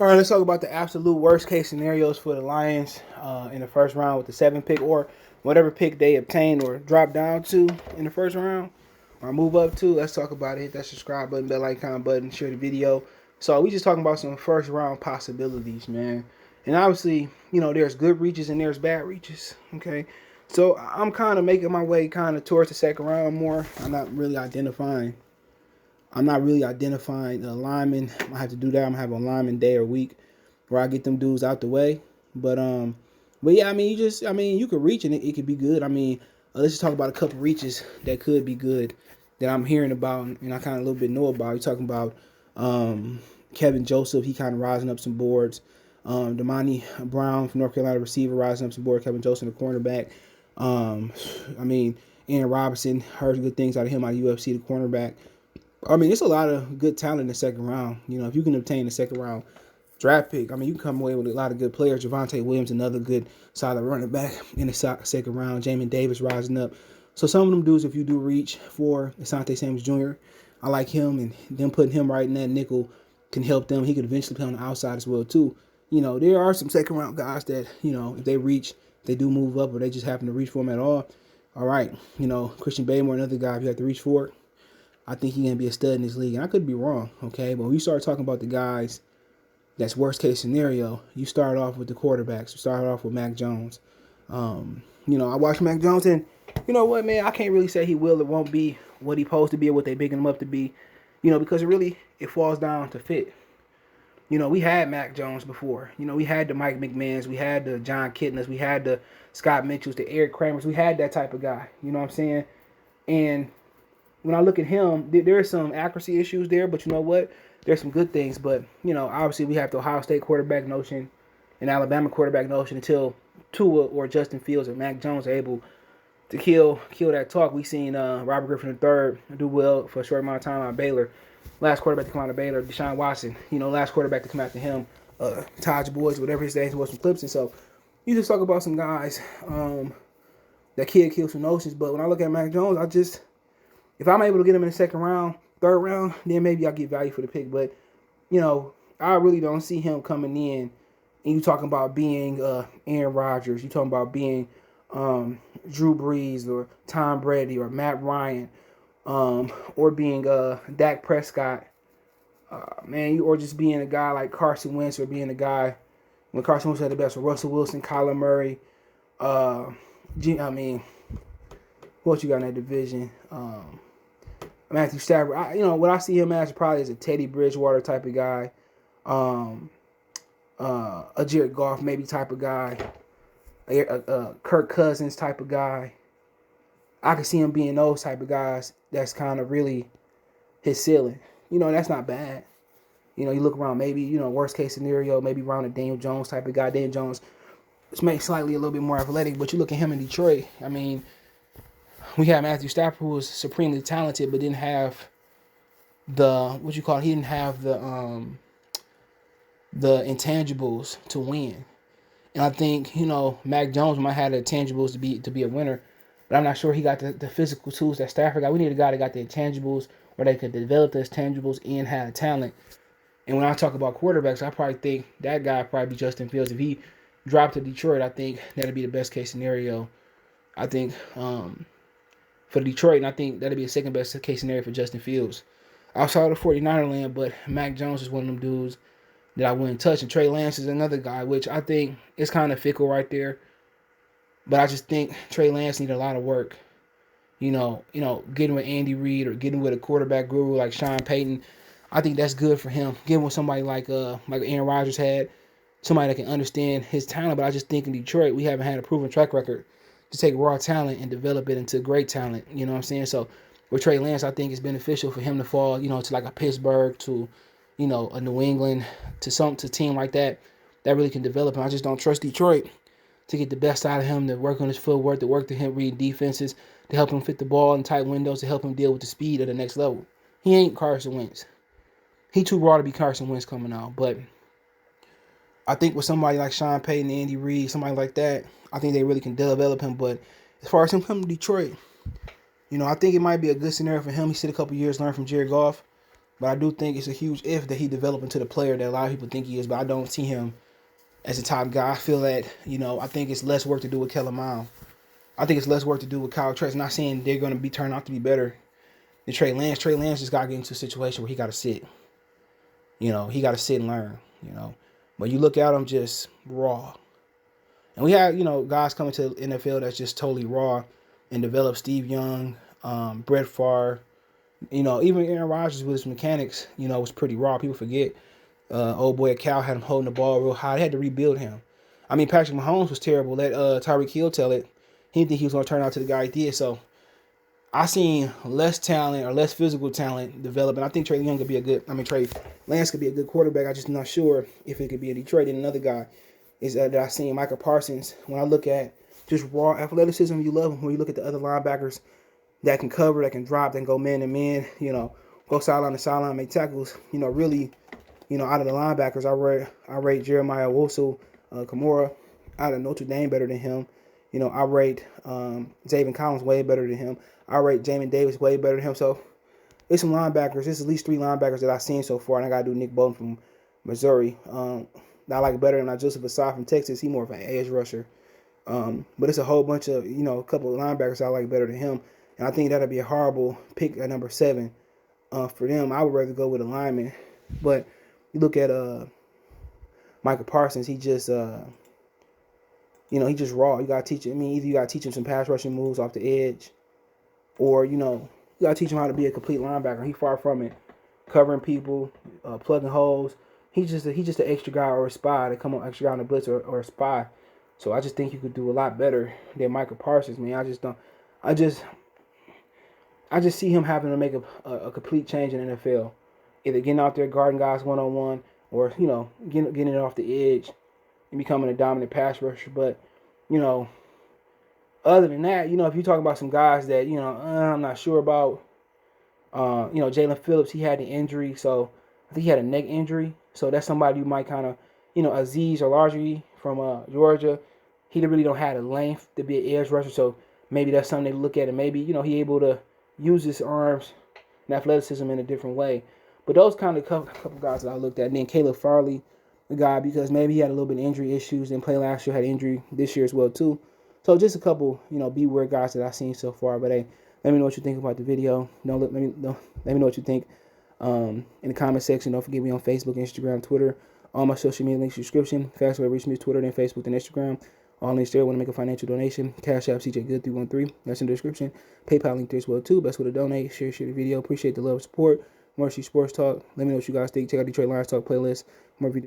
All right, let's talk about the absolute worst case scenarios for the Lions in the first round with the 7th pick or whatever pick they obtain or drop down to in the first round or move up to. Let's talk about it. Hit that subscribe button, bell icon button, share the video. So we just talking about some first round possibilities, man. And obviously, there's good reaches and there's bad reaches. Okay. So I'm kind of making my way kind of towards the second round more. I'm not really identifying the linemen. I have to do that. I'm gonna have a lineman day or week where I get them dudes out the way. But yeah, I mean, you could reach and it could be good. I mean, let's just talk about a couple reaches that could be good that I'm hearing about and I kind of a little bit know about. You're talking about Kevin Joseph. He kind of rising up some boards. Damani Brown from North Carolina receiver rising up some board. Kevin Joseph, the cornerback. I mean, Aaron Robinson, heard good things out of him out of UFC, the cornerback. I mean, it's a lot of good talent in the second round. If you can obtain the second round draft pick, I mean, you can come away with a lot of good players. Javonte Williams, another good solid running back in the second round. Jamin Davis rising up. So some of them dudes, if you do reach for Asante Samuels Jr., I like him, and them putting him right in that nickel can help them. He could eventually play on the outside as well, too. There are some second round guys that, if they reach, they do move up, or they just happen to reach for him at all. All right, Christian Baymore, another guy, if you have to reach for it, I think he's going to be a stud in this league. And I could be wrong, okay? But when you start talking about the guys that's worst case scenario, you start off with the quarterbacks. You start off with Mac Jones. I watched Mac Jones, and you know what, man? I can't really say he will or won't be what he's supposed to be or what they bigging him up to be, because it falls down to fit. We had Mac Jones before. We had the Mike McMahons. We had the John Kitnas. We had the Scott Mitchells, the Eric Kramers. We had that type of guy. You know what I'm saying? And when I look at him, there are some accuracy issues there, but you know what? There's some good things. But, obviously we have the Ohio State quarterback notion and Alabama quarterback notion until Tua or Justin Fields or Mac Jones are able to kill that talk. We seen Robert Griffin III do well for a short amount of time out of Baylor. Last quarterback to come out of Baylor, Deshaun Watson. Last quarterback to come after him, Taj Boys, whatever his name was from Clemson. So you just talk about some guys that kid kills some notions. But when I look at Mac Jones, if I'm able to get him in the second round, third round, then maybe I'll get value for the pick. But, I really don't see him coming in. And you talking about being Aaron Rodgers. You talking about being Drew Brees or Tom Brady or Matt Ryan or being Dak Prescott. Or just being a guy like Carson Wentz or being a guy when Carson Wentz had the best with Russell Wilson, Kyler Murray. What you got in that division? Matthew Stafford. What I see him as probably is a Teddy Bridgewater type of guy, a Jared Goff maybe type of guy, a Kirk Cousins type of guy. I could see him being those type of guys. That's kind of really his ceiling. That's not bad. You look around, maybe, worst case scenario, maybe around a Daniel Jones type of guy. Daniel Jones is maybe slightly a little bit more athletic, but you look at him in Detroit. I mean, we had Matthew Stafford, who was supremely talented, but didn't have he didn't have the intangibles to win. And I think, Mac Jones might have the intangibles to be a winner, but I'm not sure he got the physical tools that Stafford got. We need a guy that got the intangibles where they could develop those intangibles and have talent. And when I talk about quarterbacks, I probably think that guy would probably be Justin Fields. If he dropped to Detroit, I think that'd be the best case scenario. I think for Detroit, and I think that'd be the second best case scenario for Justin Fields. Outside of the 49er land, but Mac Jones is one of them dudes that I wouldn't touch. And Trey Lance is another guy, which I think is kind of fickle right there. But I just think Trey Lance needs a lot of work. Getting with Andy Reid or getting with a quarterback guru like Sean Payton, I think that's good for him. Getting with somebody like Aaron Rodgers had, somebody that can understand his talent. But I just think in Detroit, we haven't had a proven track record to take raw talent and develop it into great talent. You know what I'm saying? So with Trey Lance, I think it's beneficial for him to fall, to like a Pittsburgh, to, a New England, to a team like that really can develop him. I just don't trust Detroit to get the best out of him, to work on his footwork, to work to him reading defenses, to help him fit the ball in tight windows, to help him deal with the speed at the next level. He ain't Carson Wentz. He too raw to be Carson Wentz coming out. But I think with somebody like Sean Payton, Andy Reid, somebody like that, I think they really can develop him. But as far as him coming to Detroit, I think it might be a good scenario for him. He sit a couple years, learn from Jared Goff. But I do think it's a huge if that he develop into the player that a lot of people think he is. But I don't see him as a top guy. I feel that, I think it's less work to do with Kellen Mond. I think it's less work to do with Kyle Trask. Not saying they're going to be turned out to be better than Trey Lance. Trey Lance just got to get into a situation where he got to sit. He got to sit and learn, But you look at him just raw. And we have, guys coming to the NFL that's just totally raw and develop. Steve Young, Brett Favre, even Aaron Rodgers with his mechanics, was pretty raw. People forget. Old boy Cal had him holding the ball real high. They had to rebuild him. I mean, Patrick Mahomes was terrible. Let Tyreek Hill tell it. He didn't think he was going to turn out to the guy he did. So I seen less talent or less physical talent develop. And I think Trey Lance could be a good quarterback. I'm just not sure if it could be in Detroit. And another guy is that I seen Micah Parsons. When I look at just raw athleticism, you love him. When you look at the other linebackers that can cover, that can drop, that can go man to man, go sideline to sideline, make tackles, really, out of the linebackers, I rate Jeremiah Kamara out of Notre Dame better than him. I rate Zaven Collins way better than him. I rate Jamin Davis way better than him. So there's some linebackers. There's at least 3 linebackers that I've seen so far, and I got to do Nick Bolton from Missouri. I like better than Joseph Asai from Texas. He's more of an edge rusher. But it's a whole bunch of, a couple of linebackers I like better than him. And I think that'll be a horrible pick at number 7 for them. I would rather go with a lineman. But you look at Micah Parsons, he just he just raw. You gotta teach him. Either you gotta teach him some pass rushing moves off the edge, or you gotta teach him how to be a complete linebacker. He's far from it. Covering people, plugging holes. He's just an extra guy or a spy to come on, extra guy on the blitz or a spy. So I just think you could do a lot better than Micah Parsons, man. I just see him having to make a complete change in the NFL. Either getting out there guarding guys one-on-one or, getting it off the edge and becoming a dominant pass rusher. But, other than that, if you're talking about some guys that, I'm not sure about, Jalen Phillips, he had an injury. So I think he had a neck injury. So that's somebody you might kind of, Azeez Ojulari from Georgia. He really don't have the length to be an edge rusher. So maybe that's something to look at. And maybe, he able to use his arms and athleticism in a different way. But those kind of couple guys that I looked at. And then Caleb Farley, the guy, because maybe he had a little bit of injury issues. Didn't play last year, had injury this year as well, too. So just a couple, beware guys that I've seen so far. But, hey, let me know what you think about the video. Let me know what you think in the comment section. Don't forget me on Facebook, Instagram, Twitter. All my social media links in the description. Fast way to reach me is Twitter, then Facebook, then Instagram. All links there. Want to make a financial donation? Cash App CJGood313. That's in the description. PayPal link there as well, too. Best way to donate. Share the video. Appreciate the love and support. More Sports Talk. Let me know what you guys think. Check out Detroit Lions Talk playlist. More videos.